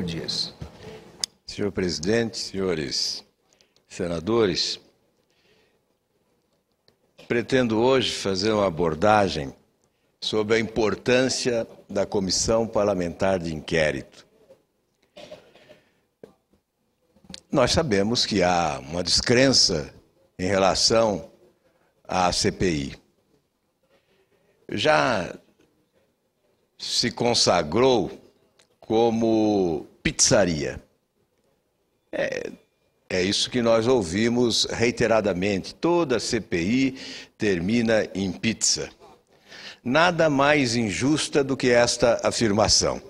Dias. Senhor presidente, senhores senadores, pretendo hoje fazer uma abordagem sobre a importância da Comissão Parlamentar de Inquérito. Nós sabemos que há uma descrença em relação à CPI. Já se consagrou como pizzaria. É isso que nós ouvimos reiteradamente. Toda CPI termina em pizza. Nada mais injusta do que esta afirmação.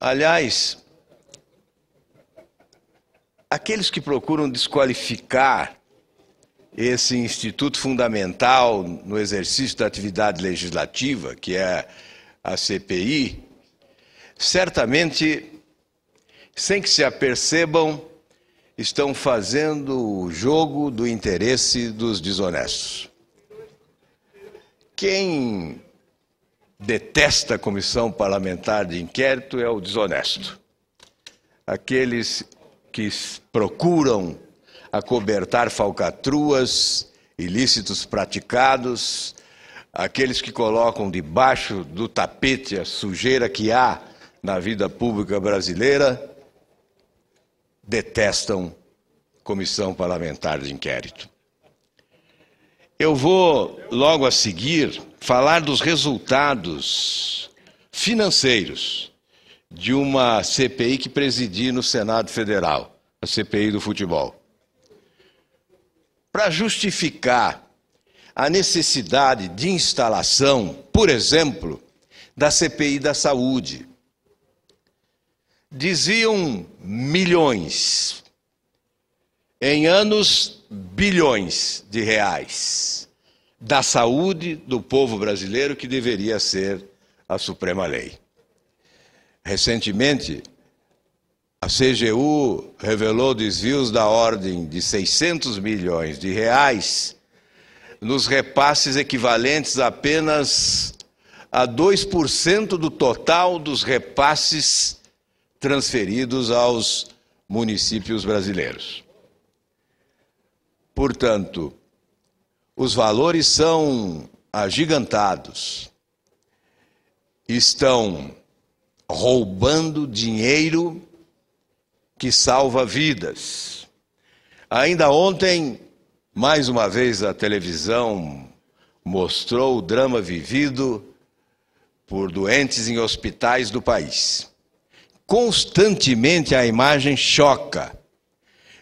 Aliás, aqueles que procuram desqualificar esse instituto fundamental no exercício da atividade legislativa, que é a CPI, certamente, sem que se apercebam, estão fazendo o jogo do interesse dos desonestos. Quem detesta a Comissão Parlamentar de Inquérito é o desonesto. Aqueles que procuram acobertar falcatruas, ilícitos praticados, aqueles que colocam debaixo do tapete a sujeira que há na vida pública brasileira, detestam Comissão Parlamentar de Inquérito. Eu vou, logo a seguir, falar dos resultados financeiros de uma CPI que presidi no Senado Federal, a CPI do futebol. Para justificar a necessidade de instalação, por exemplo, da CPI da saúde. Diziam milhões, em anos bilhões de reais, da saúde do povo brasileiro, que deveria ser a suprema lei. Recentemente, a CGU revelou desvios da ordem de 600 milhões de reais nos repasses equivalentes apenas a 2% do total dos repasses transferidos aos municípios brasileiros. Portanto, os valores são agigantados, estão roubando dinheiro que salva vidas. Ainda ontem, mais uma vez, a televisão mostrou o drama vivido por doentes em hospitais do país. Constantemente a imagem choca.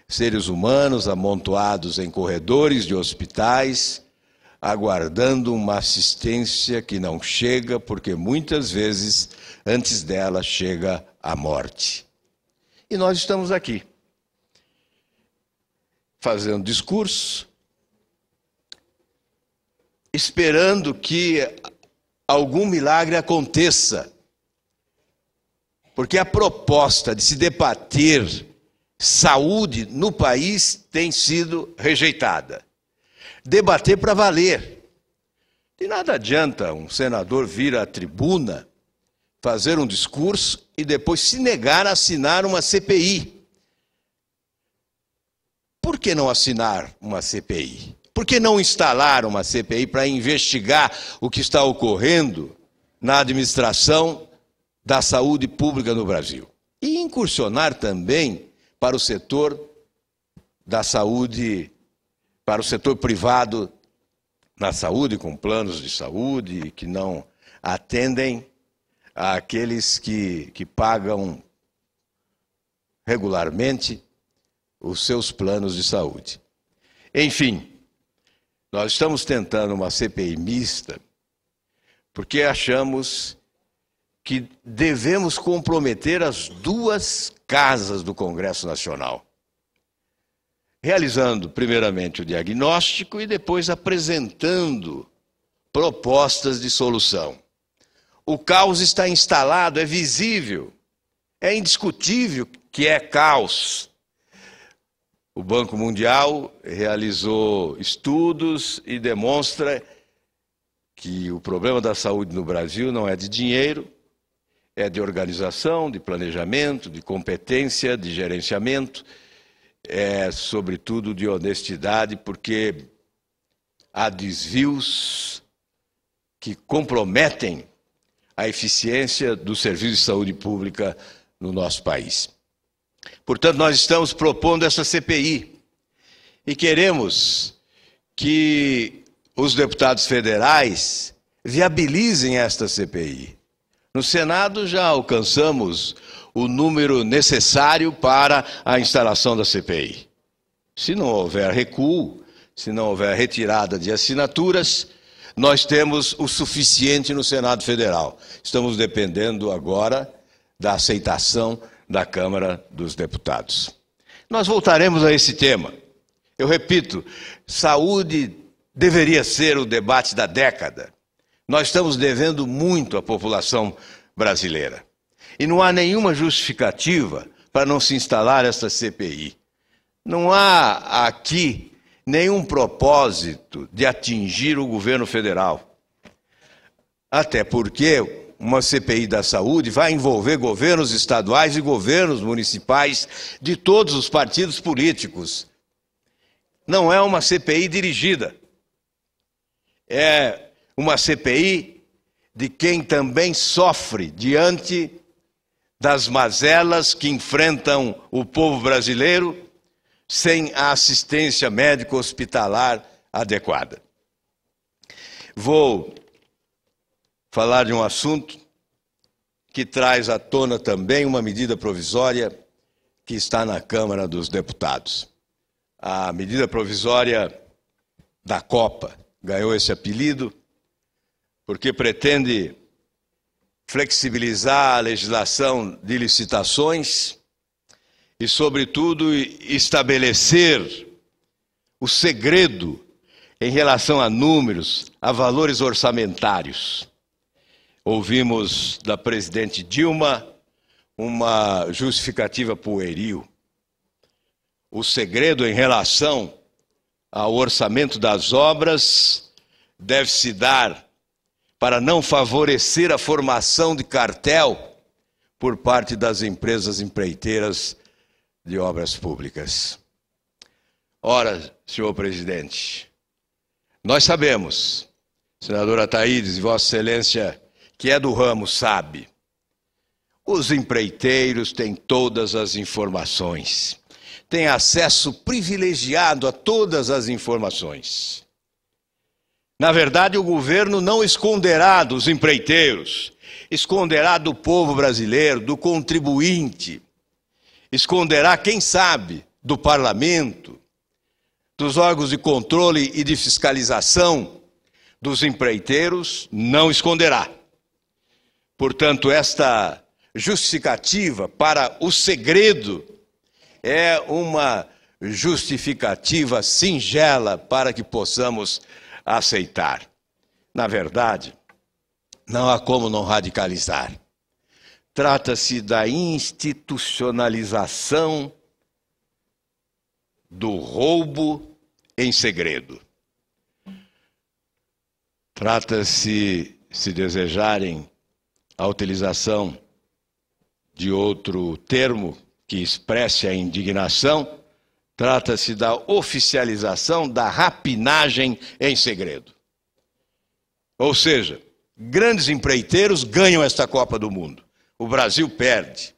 Seres humanos amontoados em corredores de hospitais, aguardando uma assistência que não chega, porque muitas vezes, antes dela, chega a morte. E nós estamos aqui, fazendo discurso, esperando que algum milagre aconteça. Porque a proposta de se debater saúde no país tem sido rejeitada. Debater para valer. De nada adianta um senador vir à tribuna, fazer um discurso e depois se negar a assinar uma CPI. Por que não assinar uma CPI? Por que não instalar uma CPI para investigar o que está ocorrendo na administração da saúde pública no Brasil? E incursionar também para o setor da saúde, para o setor privado na saúde, com planos de saúde que não atendem àqueles que pagam regularmente os seus planos de saúde. Enfim, nós estamos tentando uma CPI mista porque achamos que devemos comprometer as duas casas do Congresso Nacional, realizando primeiramente o diagnóstico e depois apresentando propostas de solução. O caos está instalado, é visível, é indiscutível que é caos. O Banco Mundial realizou estudos e demonstra que o problema da saúde no Brasil não é de dinheiro, é de organização, de planejamento, de competência, de gerenciamento, é sobretudo de honestidade, porque há desvios que comprometem a eficiência do serviço de saúde pública no nosso país. Portanto, nós estamos propondo essa CPI e queremos que os deputados federais viabilizem esta CPI. No Senado já alcançamos o número necessário para a instalação da CPI. Se não houver recuo, se não houver retirada de assinaturas, nós temos o suficiente no Senado Federal. Estamos dependendo agora da aceitação da Câmara dos Deputados. Nós voltaremos a esse tema. Eu repito, saúde deveria ser o debate da década. Nós estamos devendo muito à população brasileira. E não há nenhuma justificativa para não se instalar esta CPI. Não há aqui nenhum propósito de atingir o governo federal. Até porque uma CPI da saúde vai envolver governos estaduais e governos municipais de todos os partidos políticos. Não é uma CPI dirigida. É uma CPI de quem também sofre diante das mazelas que enfrentam o povo brasileiro sem a assistência médico-hospitalar adequada. Vou falar de um assunto que traz à tona também uma medida provisória que está na Câmara dos Deputados. A medida provisória da Copa ganhou esse apelido porque pretende flexibilizar a legislação de licitações e, sobretudo, estabelecer o segredo em relação a números, a valores orçamentários. Ouvimos da presidente Dilma uma justificativa pueril. O segredo em relação ao orçamento das obras deve se dar para não favorecer a formação de cartel por parte das empresas empreiteiras de obras públicas. Ora, senhor presidente, nós sabemos, senadora Thaídes e Vossa Excelência, que é do ramo, sabe, os empreiteiros têm todas as informações, têm acesso privilegiado a todas as informações. Na verdade, o governo não esconderá dos empreiteiros, esconderá do povo brasileiro, do contribuinte, esconderá, quem sabe, do parlamento, dos órgãos de controle e de fiscalização dos empreiteiros, não esconderá. Portanto, esta justificativa para o segredo é uma justificativa singela para que possamos aceitar. Na verdade, não há como não radicalizar. Trata-se da institucionalização do roubo em segredo. Trata-se, se desejarem a utilização de outro termo que expresse a indignação, trata-se da oficialização da rapinagem em segredo. Ou seja, grandes empreiteiros ganham esta Copa do Mundo. O Brasil perde.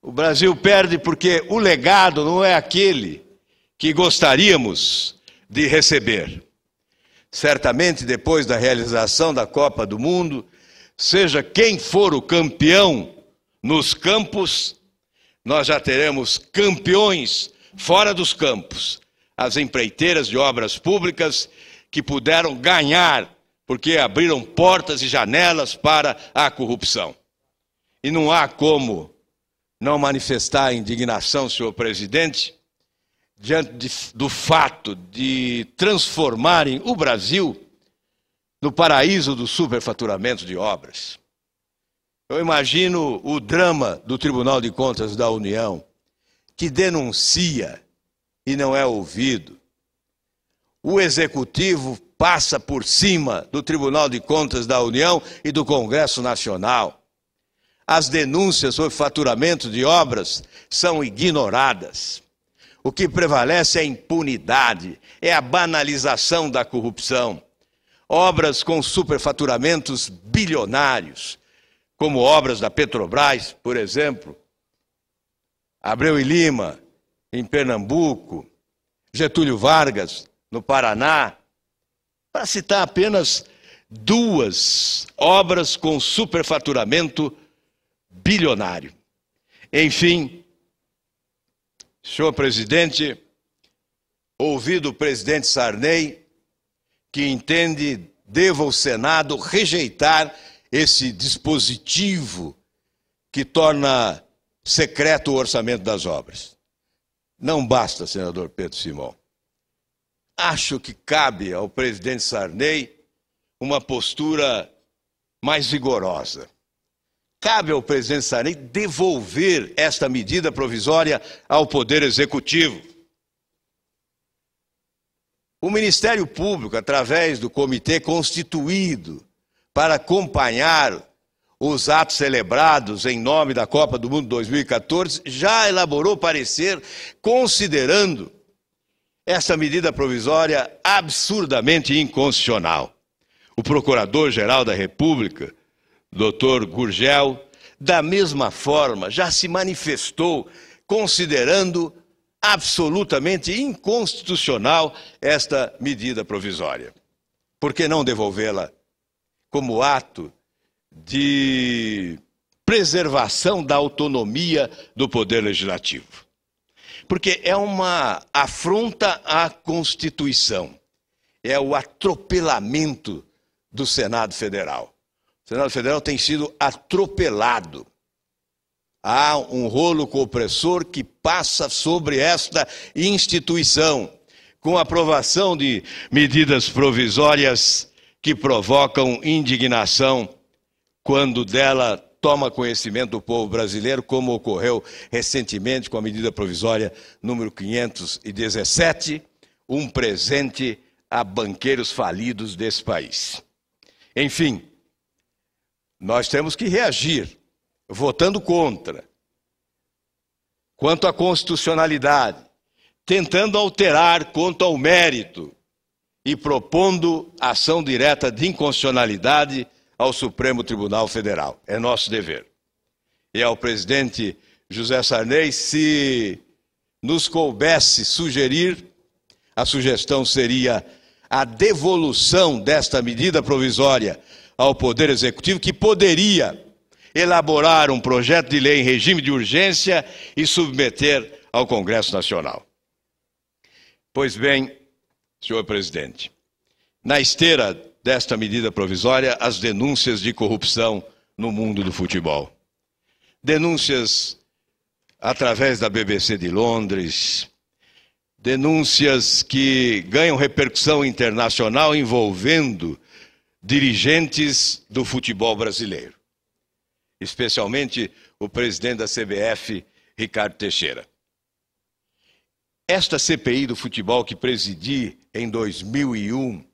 O Brasil perde porque o legado não é aquele que gostaríamos de receber. Certamente, depois da realização da Copa do Mundo, seja quem for o campeão nos campos, nós já teremos campeões fora dos campos, as empreiteiras de obras públicas que puderam ganhar porque abriram portas e janelas para a corrupção. E não há como não manifestar a indignação, senhor presidente, diante do fato de transformarem o Brasil no paraíso do superfaturamento de obras. Eu imagino o drama do Tribunal de Contas da União, que denuncia e não é ouvido. O Executivo passa por cima do Tribunal de Contas da União e do Congresso Nacional. as denúncias sobre faturamento de obras são ignoradas. O que prevalece é a impunidade, é a banalização da corrupção. Obras com superfaturamentos bilionários, como obras da Petrobras, por exemplo, Abreu e Lima, em Pernambuco, Getúlio Vargas, no Paraná, para citar apenas duas obras com superfaturamento bilionário. Enfim, senhor presidente, ouvido o presidente Sarney, que entende, deva o Senado rejeitar esse dispositivo que torna secreto o orçamento das obras. Não basta, senador Pedro Simão. Acho que cabe ao presidente Sarney uma postura mais vigorosa. Cabe ao presidente Sarney devolver esta medida provisória ao Poder Executivo. O Ministério Público, através do comitê constituído para acompanhar os atos celebrados em nome da Copa do Mundo 2014, já elaborou parecer considerando essa medida provisória absurdamente inconstitucional. O Procurador-Geral da República, Dr. Gurgel, da mesma forma, já se manifestou considerando absolutamente inconstitucional esta medida provisória. Por que não devolvê-la como ato de preservação da autonomia do Poder Legislativo? Porque é uma afronta à Constituição, é o atropelamento do Senado Federal. O Senado Federal tem sido atropelado. Há um rolo compressor que passa sobre esta instituição, com a aprovação de medidas provisórias que provocam indignação quando dela toma conhecimento o povo brasileiro, como ocorreu recentemente com a medida provisória número 517, um presente a banqueiros falidos desse país. Enfim, nós temos que reagir, votando contra, quanto à constitucionalidade, tentando alterar quanto ao mérito e propondo ação direta de inconstitucionalidade ao Supremo Tribunal Federal. É nosso dever. E ao presidente José Sarney, se nos coubesse sugerir, a sugestão seria a devolução desta medida provisória ao Poder Executivo, que poderia elaborar um projeto de lei em regime de urgência e submeter ao Congresso Nacional. Pois bem, senhor presidente, na esteira desta medida provisória, as denúncias de corrupção no mundo do futebol. Denúncias através da BBC de Londres, denúncias que ganham repercussão internacional envolvendo dirigentes do futebol brasileiro, especialmente o presidente da CBF, Ricardo Teixeira. Esta CPI do futebol que presidi em 2001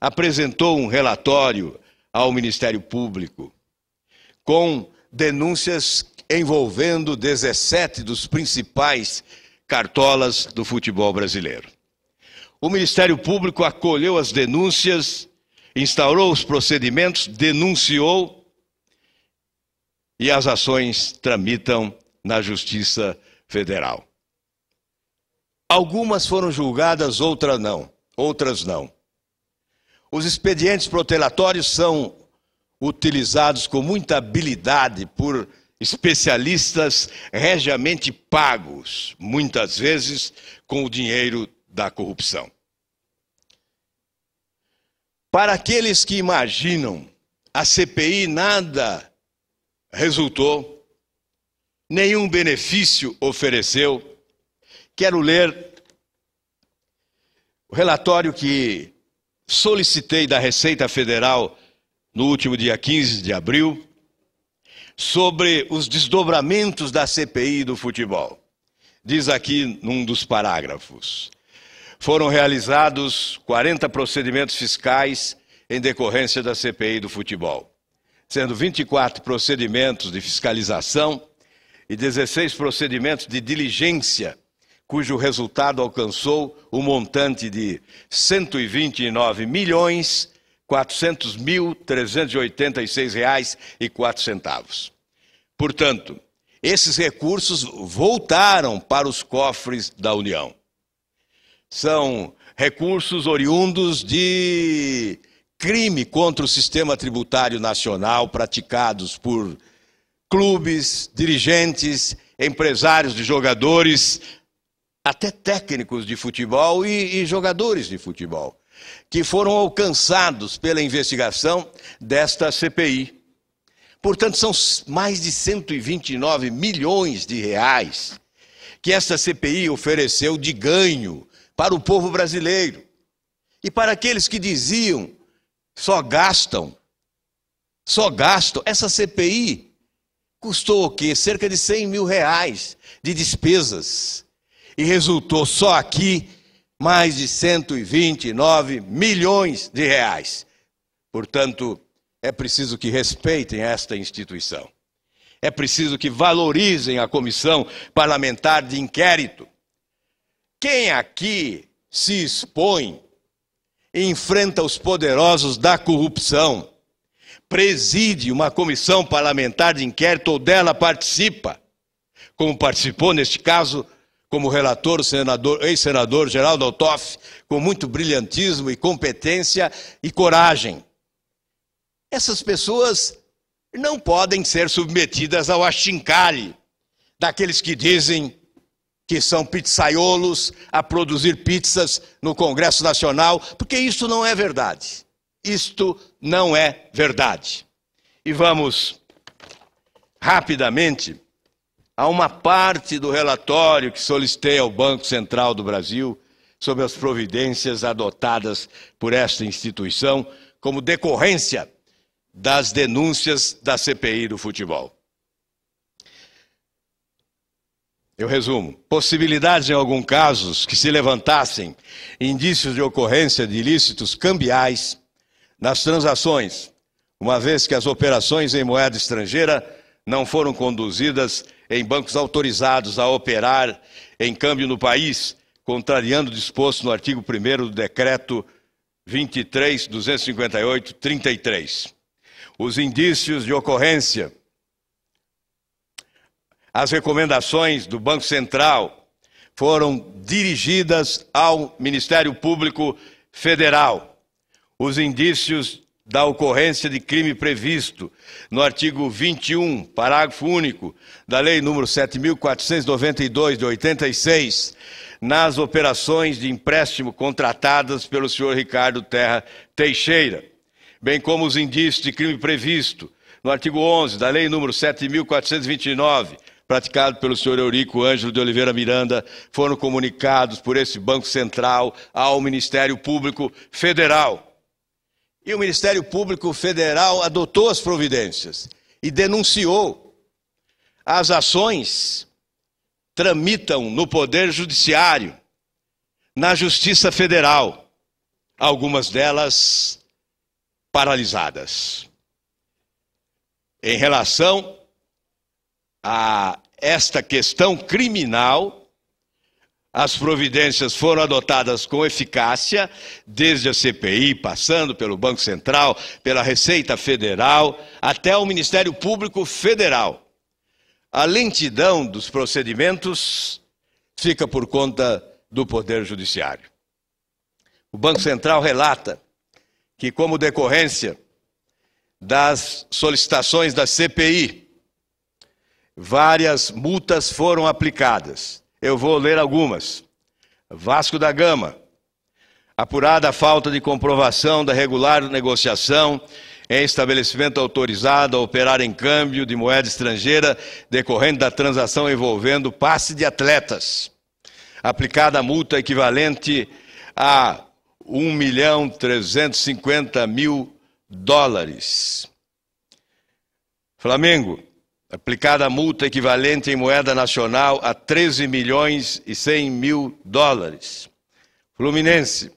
apresentou um relatório ao Ministério Público com denúncias envolvendo 17 dos principais cartolas do futebol brasileiro. O Ministério Público acolheu as denúncias, instaurou os procedimentos, denunciou e as ações tramitam na Justiça Federal. Algumas foram julgadas, outras não. Os expedientes protelatórios são utilizados com muita habilidade por especialistas regiamente pagos, muitas vezes com o dinheiro da corrupção. Para aqueles que imaginam a CPI nada resultou, nenhum benefício ofereceu, quero ler o relatório que solicitei da Receita Federal no último dia 15 de abril, sobre os desdobramentos da CPI do futebol. Diz aqui num dos parágrafos: foram realizados 40 procedimentos fiscais em decorrência da CPI do futebol. sendo 24 procedimentos de fiscalização e 16 procedimentos de diligência, cujo resultado alcançou o montante de R$ 129.400.386,04. Portanto, esses recursos voltaram para os cofres da União. São recursos oriundos de crime contra o sistema tributário nacional praticados por clubes, dirigentes, empresários de jogadores, até técnicos de futebol e jogadores de futebol, que foram alcançados pela investigação desta CPI. Portanto, são mais de 129 milhões de reais que esta CPI ofereceu de ganho para o povo brasileiro. E para aqueles que diziam, só gastam, essa CPI custou o quê? Cerca de 100 mil reais de despesas. E resultou só aqui mais de 129 milhões de reais. Portanto, é preciso que respeitem esta instituição. É preciso que valorizem a comissão parlamentar de inquérito. Quem aqui se expõe e enfrenta os poderosos da corrupção, preside uma comissão parlamentar de inquérito ou dela participa, como participou neste caso, como relator, o ex-senador Geraldo Altoff, com muito brilhantismo e competência e coragem. Essas pessoas não podem ser submetidas ao achincalhe daqueles que dizem que são pizzaiolos a produzir pizzas no Congresso Nacional, porque isso não é verdade. Isto não é verdade. E vamos rapidamente a uma parte do relatório que solicitei ao Banco Central do Brasil sobre as providências adotadas por esta instituição como decorrência das denúncias da CPI do futebol. Eu resumo. Possibilidades em alguns casos que se levantassem indícios de ocorrência de ilícitos cambiais nas transações, uma vez que as operações em moeda estrangeira não foram conduzidas em bancos autorizados a operar em câmbio no país, contrariando o disposto no artigo 1º do Decreto 23.258/33. Os indícios de ocorrência, as recomendações do Banco Central foram dirigidas ao Ministério Público Federal. Os indícios da ocorrência de crime previsto no artigo 21, parágrafo único, da Lei nº 7.492, de 86, nas operações de empréstimo contratadas pelo senhor Ricardo Terra Teixeira, bem como os indícios de crime previsto no artigo 11 da Lei nº 7.429, praticado pelo senhor Eurico Ângelo de Oliveira Miranda, foram comunicados por esse Banco Central ao Ministério Público Federal. E o Ministério Público Federal adotou as providências e denunciou. As ações tramitam no Poder Judiciário, na Justiça Federal, algumas delas paralisadas. Em relação a esta questão criminal, as providências foram adotadas com eficácia, desde a CPI, passando pelo Banco Central, pela Receita Federal, até o Ministério Público Federal. A lentidão dos procedimentos fica por conta do Poder Judiciário. O Banco Central relata que, como decorrência das solicitações da CPI, várias multas foram aplicadas. Eu vou ler algumas. Vasco da Gama. Apurada a falta de comprovação da regular negociação em estabelecimento autorizado a operar em câmbio de moeda estrangeira decorrente da transação envolvendo passe de atletas. Aplicada a multa equivalente a $1.350.000. Flamengo. Aplicada a multa equivalente em moeda nacional a $13.100.000. Fluminense.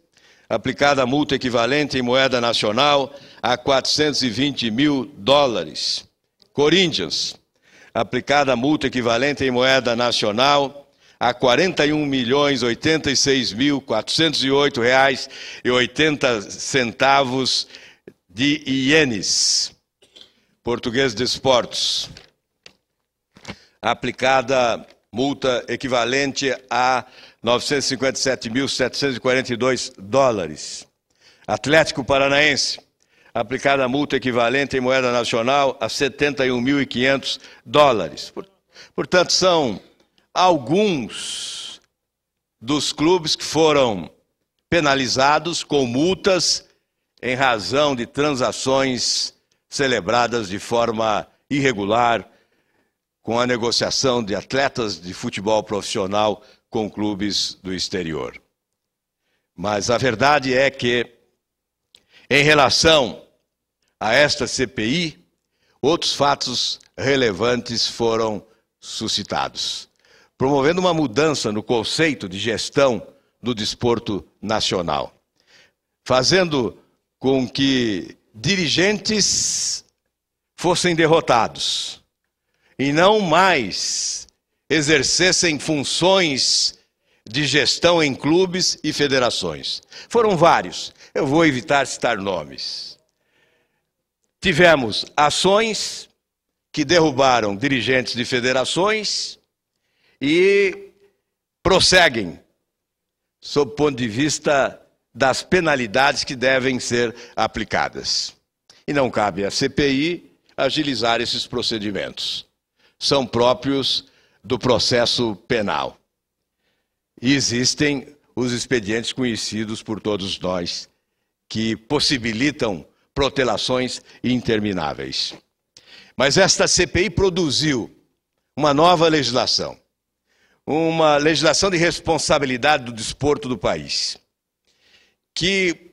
aplicada a multa equivalente em moeda nacional a 420 mil dólares. Corinthians, aplicada a multa equivalente em moeda nacional a 41.086.408,80 de ienes. Português de Esportes, aplicada multa equivalente a 957.742 dólares. Atlético Paranaense, aplicada a multa equivalente em moeda nacional a 71.500 dólares. Portanto, são alguns dos clubes que foram penalizados com multas em razão de transações celebradas de forma irregular com a negociação de atletas de futebol profissional com clubes do exterior. Mas a verdade é que, em relação a esta CPI, outros fatos relevantes foram suscitados, promovendo uma mudança no conceito de gestão do desporto nacional, fazendo com que dirigentes fossem derrotados e não mais exercessem funções de gestão em clubes e federações. Foram vários, eu vou evitar citar nomes. Tivemos ações que derrubaram dirigentes de federações e prosseguem, sob o ponto de vista das penalidades que devem ser aplicadas. E não cabe à CPI agilizar esses procedimentos. São próprios do processo penal. E existem os expedientes conhecidos por todos nós, que possibilitam protelações intermináveis. Mas esta CPI produziu uma nova legislação, uma legislação de responsabilidade do desporto do país, que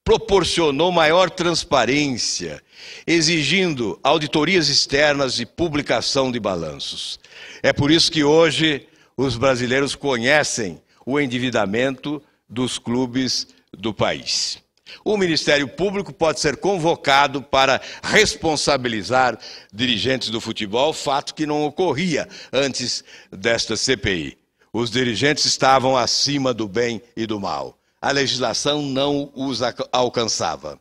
proporcionou maior transparência, exigindo auditorias externas e publicação de balanços. É por isso que hoje os brasileiros conhecem o endividamento dos clubes do país. O Ministério Público pode ser convocado para responsabilizar dirigentes do futebol, fato que não ocorria antes desta CPI. Os dirigentes estavam acima do bem e do mal. A legislação não os alcançava.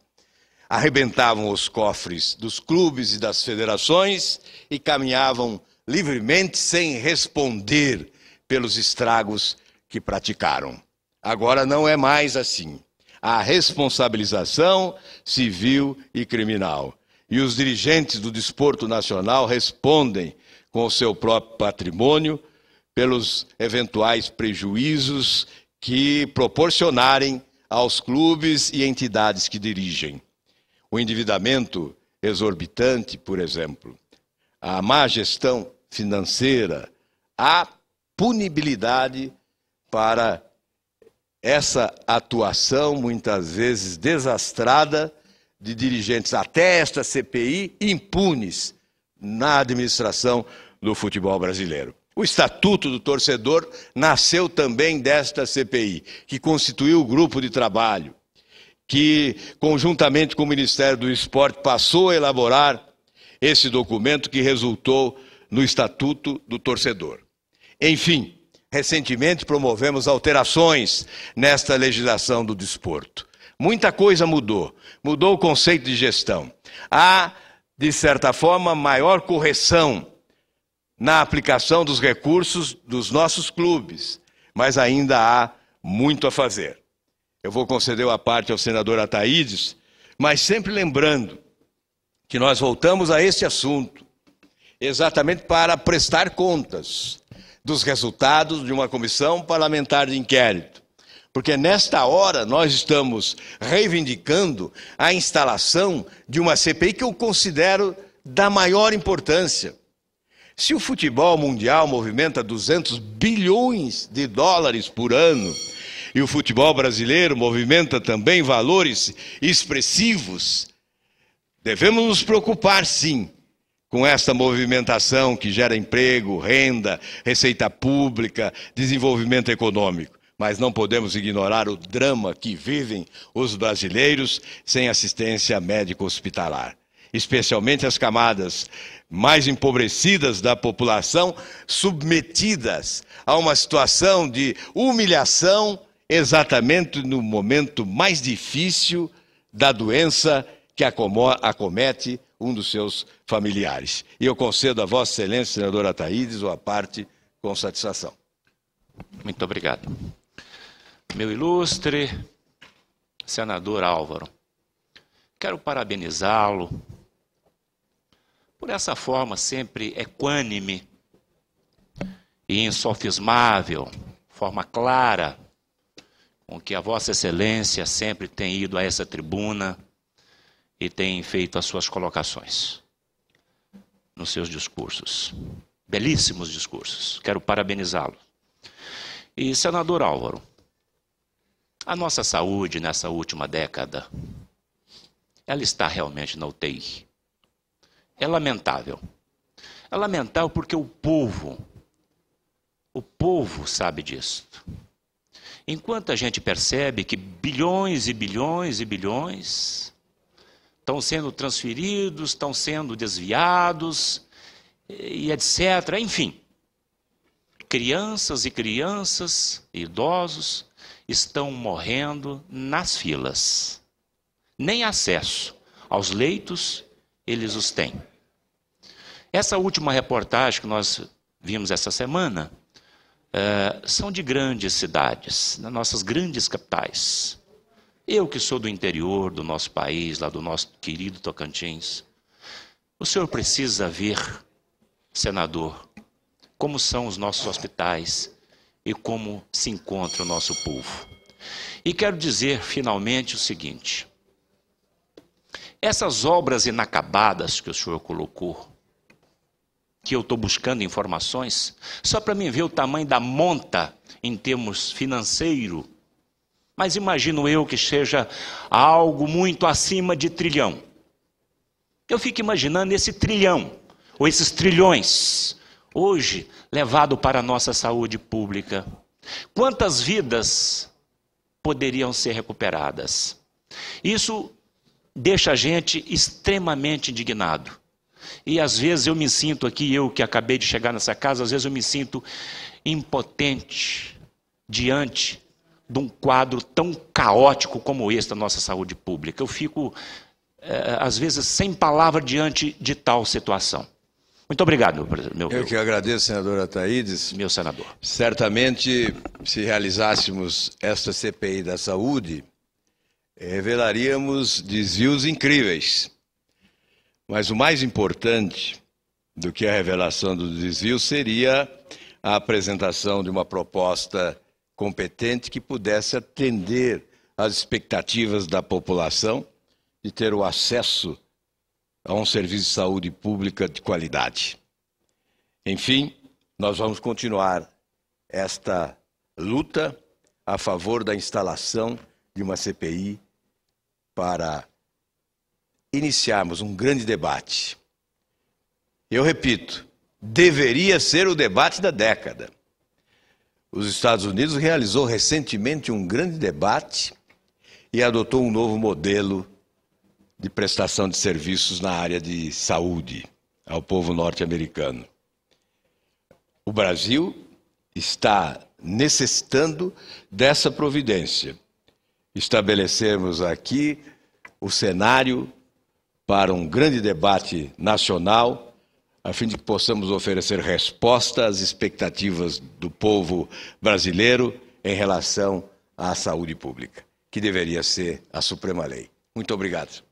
Arrebentavam os cofres dos clubes e das federações e caminhavam livremente sem responder pelos estragos que praticaram. Agora não é mais assim. Há responsabilização civil e criminal. E os dirigentes do desporto nacional respondem com o seu próprio patrimônio pelos eventuais prejuízos que proporcionarem aos clubes e entidades que dirigem. O endividamento exorbitante, por exemplo, a má gestão financeira, a punibilidade para essa atuação, muitas vezes desastrada, de dirigentes até esta CPI, impunes na administração do futebol brasileiro. O Estatuto do Torcedor nasceu também desta CPI, que constituiu o grupo de trabalho, que, conjuntamente com o Ministério do Esporte, passou a elaborar esse documento que resultou no Estatuto do Torcedor. Enfim, recentemente promovemos alterações nesta legislação do desporto. Muita coisa mudou. Mudou o conceito de gestão. Há, de certa forma, maior correção na aplicação dos recursos dos nossos clubes, mas ainda há muito a fazer. Eu vou conceder a parte ao senador Ataídes, mas sempre lembrando que nós voltamos a este assunto exatamente para prestar contas dos resultados de uma comissão parlamentar de inquérito. Porque nesta hora nós estamos reivindicando a instalação de uma CPI que eu considero da maior importância. Se o futebol mundial movimenta 200 bilhões de dólares por ano, e o futebol brasileiro movimenta também valores expressivos, devemos nos preocupar, sim, com esta movimentação que gera emprego, renda, receita pública, desenvolvimento econômico. mas não podemos ignorar o drama que vivem os brasileiros sem assistência médico-hospitalar, especialmente as camadas mais empobrecidas da população, submetidas a uma situação de humilhação exatamente no momento mais difícil da doença que acomete um dos seus familiares. E eu concedo a Vossa Excelência, senador Ataídes, a parte com satisfação. Muito obrigado. Meu ilustre senador Álvaro, quero parabenizá-lo por essa forma sempre equânime e insofismável, forma clara, com que a Vossa Excelência sempre tem ido a essa tribuna e tem feito as suas colocações nos seus discursos. Belíssimos discursos. Quero parabenizá-lo. E, senador Álvaro, a nossa saúde nessa última década, ela está realmente na UTI. É lamentável. É lamentável porque o povo sabe disso. Enquanto a gente percebe que bilhões e bilhões e bilhões estão sendo transferidos, estão sendo desviados, e etc. Enfim, crianças e crianças, idosos, estão morrendo nas filas. Nem acesso aos leitos eles os têm. Essa última reportagem que nós vimos essa semana são de grandes cidades, das nossas grandes capitais. Eu que sou do interior do nosso país, lá do nosso querido Tocantins, o senhor precisa ver, senador, como são os nossos hospitais e como se encontra o nosso povo. E quero dizer, finalmente, o seguinte: essas obras inacabadas que o senhor colocou, que eu estou buscando informações, só para mim ver o tamanho da monta em termos financeiros, mas imagino eu que seja algo muito acima de trilhão. Eu fico imaginando esse trilhão, ou esses trilhões, hoje levado para a nossa saúde pública. Quantas vidas poderiam ser recuperadas? Isso deixa a gente extremamente indignado. E às vezes eu me sinto aqui, eu que acabei de chegar nessa casa, às vezes eu me sinto impotente diante de um quadro tão caótico como esse da nossa saúde pública. Eu fico, às vezes, sem palavra diante de tal situação. Muito obrigado, meu Eu que agradeço, senador Ataídes. Meu senador. Certamente, se realizássemos esta CPI da saúde, revelaríamos desvios incríveis. Mas o mais importante do que a revelação do desvio seria a apresentação de uma proposta competente que pudesse atender às expectativas da população de ter o acesso a um serviço de saúde pública de qualidade. Enfim, nós vamos continuar esta luta a favor da instalação de uma CPI para iniciarmos um grande debate. Eu repito, deveria ser o debate da década. Os Estados Unidos realizou recentemente um grande debate e adotou um novo modelo de prestação de serviços na área de saúde ao povo norte-americano. O Brasil está necessitando dessa providência. Estabelecermos aqui o cenário para um grande debate nacional, a fim de que possamos oferecer resposta às expectativas do povo brasileiro em relação à saúde pública, que deveria ser a suprema lei. Muito obrigado.